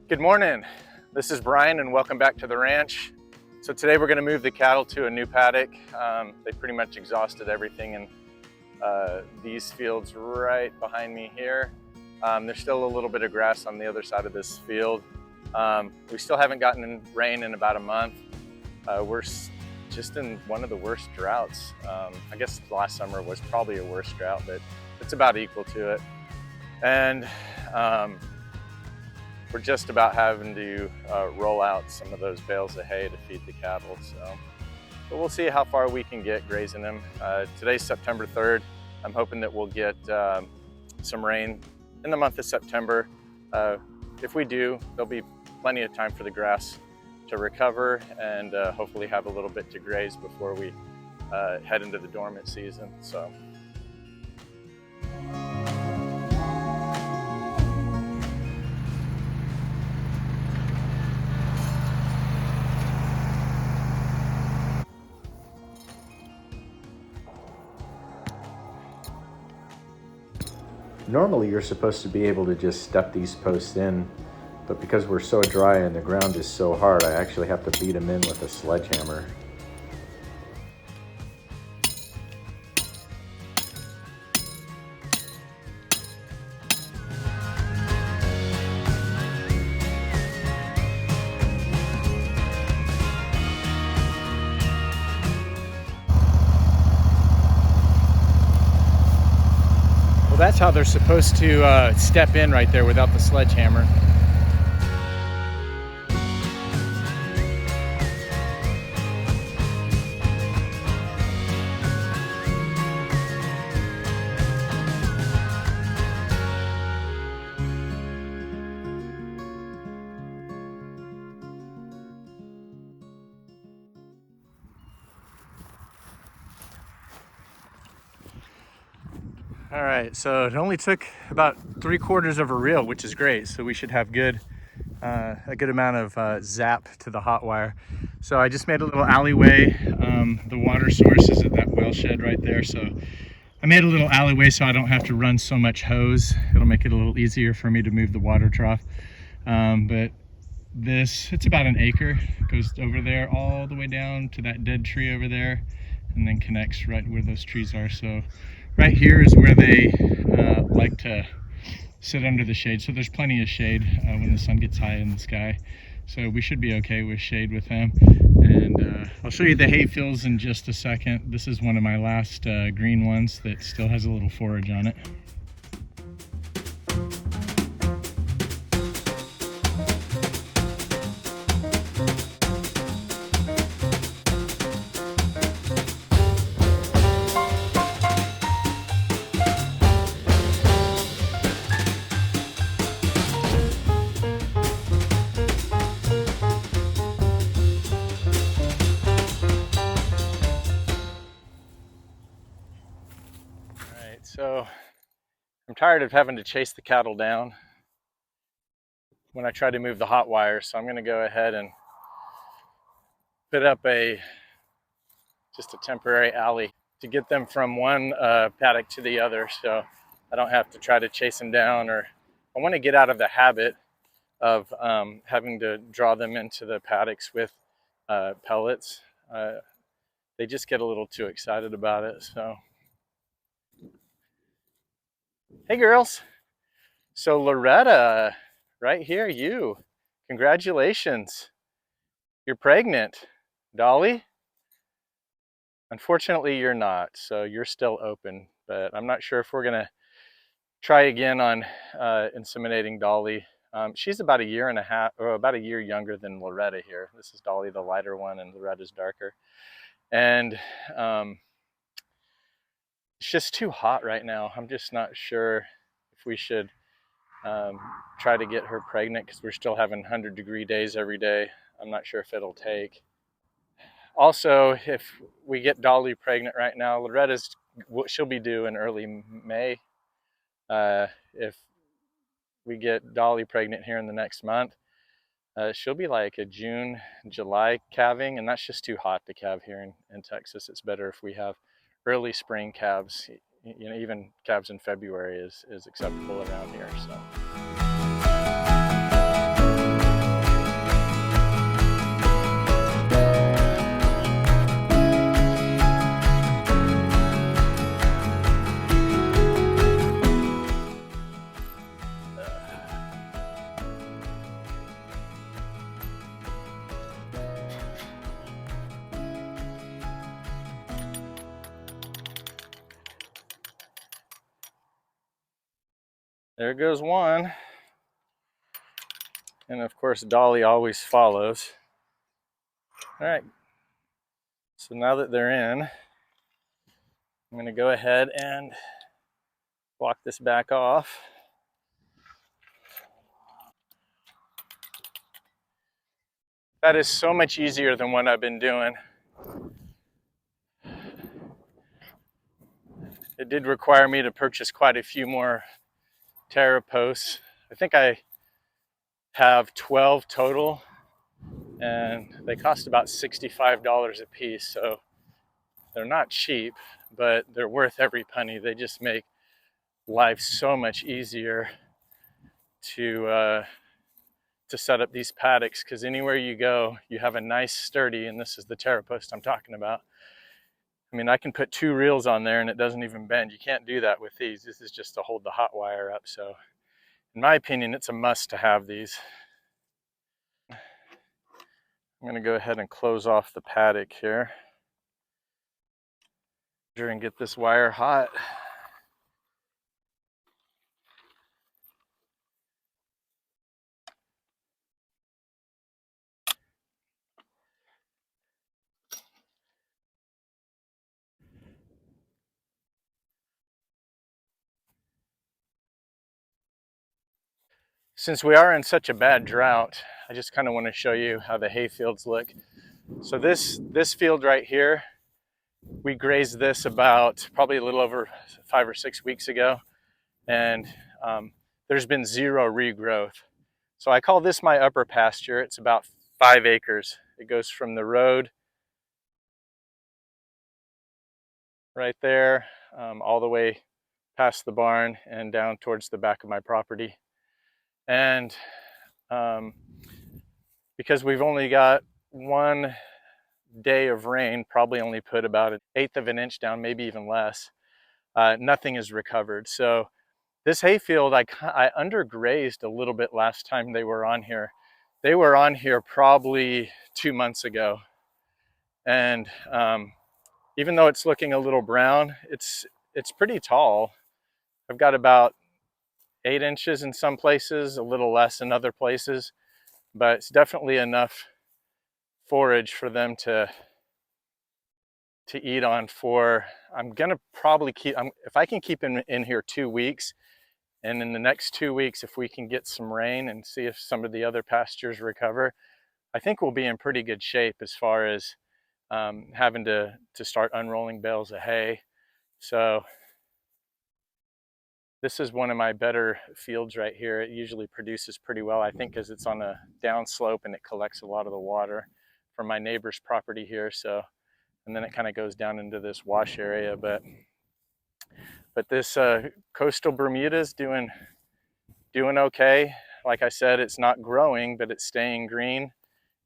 Good morning. This is Brian and welcome back to the ranch. So today we're going to move the cattle to a new paddock. They pretty much exhausted everything in these fields right behind me here. There's still a little bit of grass on the other side of this field. We still haven't gotten rain in about a month. We're just in one of the worst droughts. I guess last summer was probably a worse drought, but it's about equal to it. And we're just about having to roll out some of those bales of hay to feed the cattle. But we'll see how far we can get grazing them. Today's September 3rd. I'm hoping that we'll get some rain in the month of September. If we do, there'll be plenty of time for the grass to recover and hopefully have a little bit to graze before we head into the dormant season. Normally you're supposed to be able to just step these posts in, but because we're so dry and the ground is so hard, I actually have to beat them in with a sledgehammer. That's how they're supposed to step in right there without the sledgehammer. All right, so it only took about 3/4 of a reel, which is great. So we should have a good amount of zap to the hot wire. So I just made a little alleyway. The water source is at that well shed right there. So I made a little alleyway so I don't have to run so much hose. It'll make it a little easier for me to move the water trough. But it's about an acre. It goes over there all the way down to that dead tree over there and then connects right where those trees are. So right here is where they like to sit under the shade. So there's plenty of shade when the sun gets high in the sky. So we should be okay with shade with them. And I'll show you the hay fields in just a second. This is one of my last green ones that still has a little forage on it. So I'm tired of having to chase the cattle down when I try to move the hot wire. So I'm going to go ahead and put up just a temporary alley to get them from one paddock to the other. So I don't have to try to chase them down, or I want to get out of the habit of having to draw them into the paddocks with pellets. They just get a little too excited about it. So. Hey girls. So Loretta, right here, congratulations. You're pregnant. Dolly? Unfortunately, you're not, so you're still open, but I'm not sure if we're gonna try again on inseminating Dolly. She's about a year and a half, or about a year younger than Loretta here. This is Dolly, the lighter one, and Loretta's darker. And it's just too hot right now. I'm just not sure if we should try to get her pregnant because we're still having 100-degree days every day. I'm not sure if it'll take. Also, if we get Dolly pregnant right now, she'll be due in early May. If we get Dolly pregnant here in the next month, she'll be like a June, July calving, and that's just too hot to calve here in Texas. It's better if we have early spring calves. You know, even calves in February is acceptable around here. So. There goes one. And of course, Dolly always follows. All right, so now that they're in, I'm gonna go ahead and block this back off. That is so much easier than what I've been doing. It did require me to purchase quite a few more Terra posts. I think I have 12 total, and they cost about $65 a piece, so they're not cheap, but they're worth every penny. They just make life so much easier to set up these paddocks, because anywhere you go, you have a nice sturdy, and this is the Terra post I'm talking about. I mean, I can put 2 reels on there and it doesn't even bend. You can't do that with these. This is just to hold the hot wire up. So in my opinion, it's a must to have these. I'm gonna go ahead and close off the paddock here and get this wire hot. Since we are in such a bad drought, I just kind of want to show you how the hay fields look. So this field right here, we grazed this about probably a little over 5 or 6 weeks ago, and there's been 0 regrowth. So I call this my upper pasture. It's about 5 acres. It goes from the road right there all the way past the barn and down towards the back of my property. And because we've only got 1 day of rain, probably only put about 1/8 of an inch down, maybe even less, nothing is recovered. So this hayfield, I undergrazed a little bit last time they were on here. They were on here probably 2 months ago. And even though it's looking a little brown, it's pretty tall. I've got about 8 inches in some places, a little less in other places, but it's definitely enough forage for them to eat on for. I'm gonna probably keep, if I can keep him in here 2 weeks, and in the next 2 weeks, if we can get some rain and see if some of the other pastures recover, I think we'll be in pretty good shape as far as having to start unrolling bales of hay. So this is one of my better fields right here. It usually produces pretty well, I think, because it's on a down slope and it collects a lot of the water from my neighbor's property here. So, and then it kind of goes down into this wash area. But this coastal Bermuda is doing okay. Like I said, it's not growing, but it's staying green,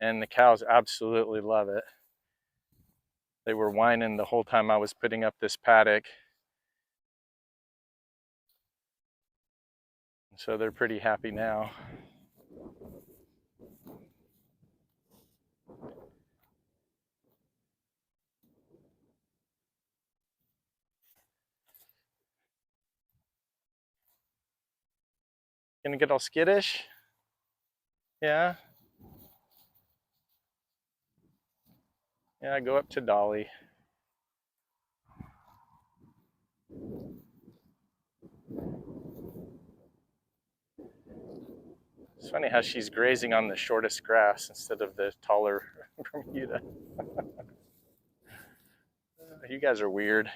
and the cows absolutely love it. They were whining the whole time I was putting up this paddock. So they're pretty happy now. Gonna get all skittish? Yeah? Yeah, go up to Dolly. It's funny how she's grazing on the shortest grass instead of the taller Bermuda. You guys are weird.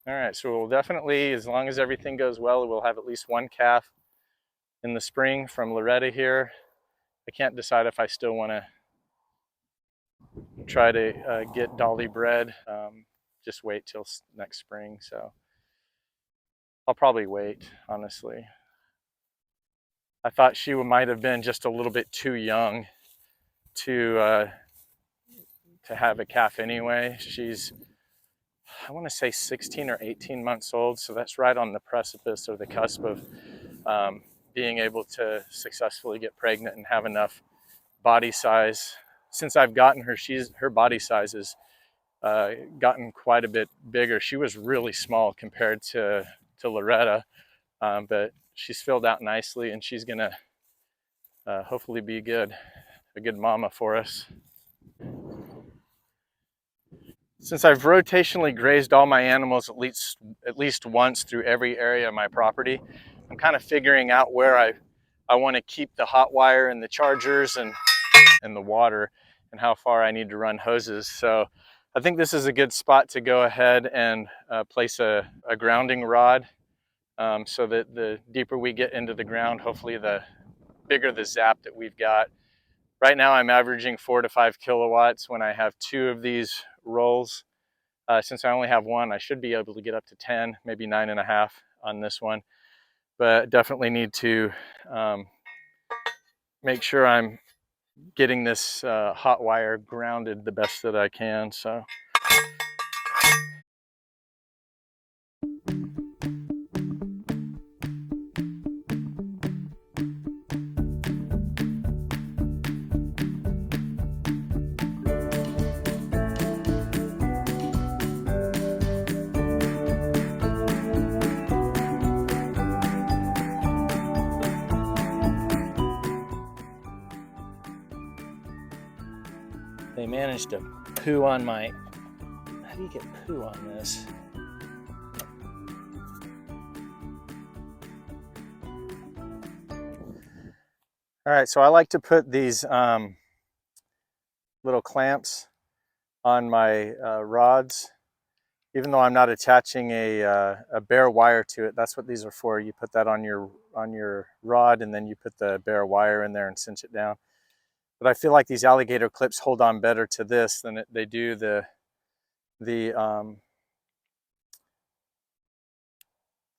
All right, so we'll definitely, as long as everything goes well, we'll have at least 1 calf in the spring from Loretta here. I can't decide if I still want to try to get Dolly bred. Just wait till next spring. So I'll probably wait, honestly. I thought she might have been just a little bit too young to have a calf anyway. She's, I want to say 16 or 18 months old, so that's right on the precipice or the cusp of being able to successfully get pregnant and have enough body size. Since I've gotten her, her body size is gotten quite a bit bigger. She was really small compared to Loretta, but she's filled out nicely, and she's gonna hopefully be a good mama for us. Since I've rotationally grazed all my animals at least once through every area of my property, I'm kind of figuring out where I want to keep the hot wire and the chargers and the water, and how far I need to run hoses. So I think this is a good spot to go ahead and place a grounding rod, so that the deeper we get into the ground, hopefully the bigger the zap that we've got. Right now I'm averaging 4 to 5 kilowatts when I have 2 of these rolls. Since I only have 1, I should be able to get up to 10, maybe 9.5 on this one. But definitely need to make sure I'm getting this hot wire grounded the best that I can. So they managed to poo on my, how do you get poo on this? All right, so I like to put these little clamps on my rods, even though I'm not attaching a bare wire to it. That's what these are for. You put that on your rod, and then you put the bare wire in there and cinch it down. But I feel like these alligator clips hold on better to this than they do the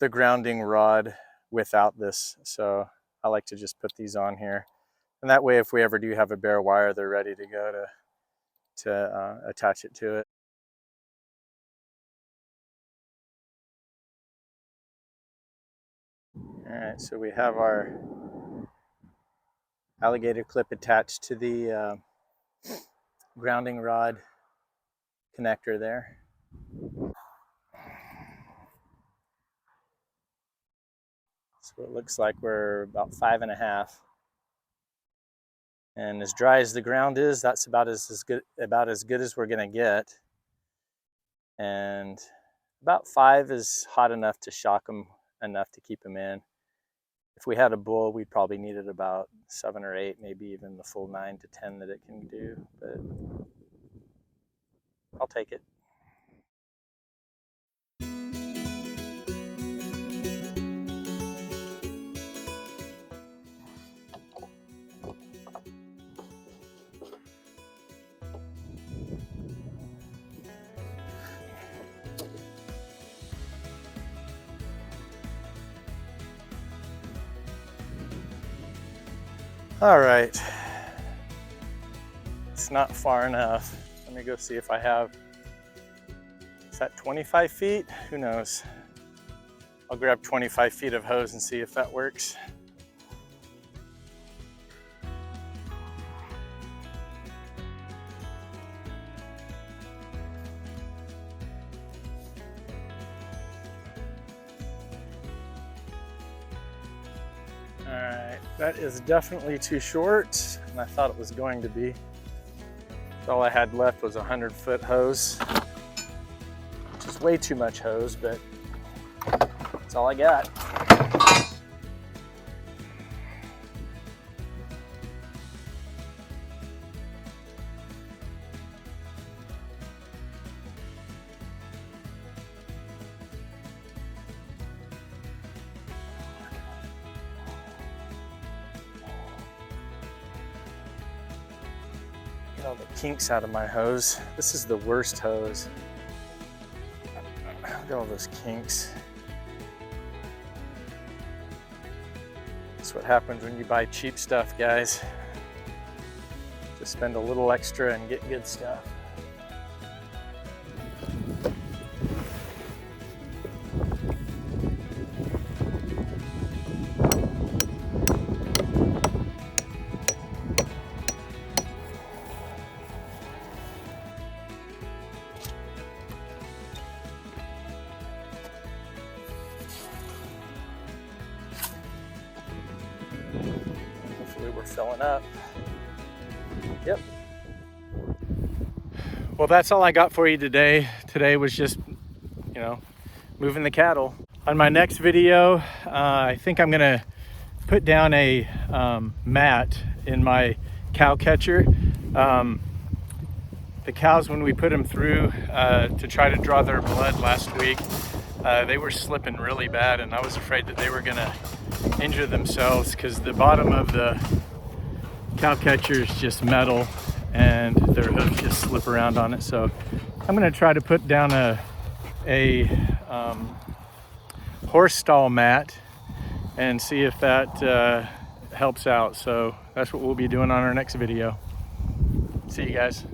grounding rod without this. So I like to just put these on here, and that way if we ever do have a bare wire, they're ready to go to attach it to it. All right, so we have our alligator clip attached to the grounding rod connector there. So it looks like we're about 5.5. And as dry as the ground is, that's about as good as we're gonna get. And about 5 is hot enough to shock them enough to keep them in. If we had a bull, we'd probably need it about 7 or 8, maybe even the full 9 to 10 that it can do, but I'll take it. All right, it's not far enough. Let me go see if I have, is that 25 feet? Who knows? I'll grab 25 feet of hose and see if that works. All right, that is definitely too short, and I thought it was going to be. So all I had left was a 100-foot hose, which is way too much hose, but that's all I got. Get all the kinks out of my hose. This is the worst hose. Look at all those kinks. That's what happens when you buy cheap stuff, guys. Just spend a little extra and get good stuff. Hopefully we're filling up. Yep. Well, that's all I got for you today. Today was just, you know, moving the cattle. On my next video, I think I'm gonna put down a mat in my cow catcher. The cows, when we put them through to try to draw their blood last week, they were slipping really bad, and I was afraid that they were gonna injure themselves because the bottom of the cow catcher is just metal and their hooves just slip around on it. So I'm gonna try to put down a horse stall mat and see if that helps out. So that's what we'll be doing on our next video. See you guys.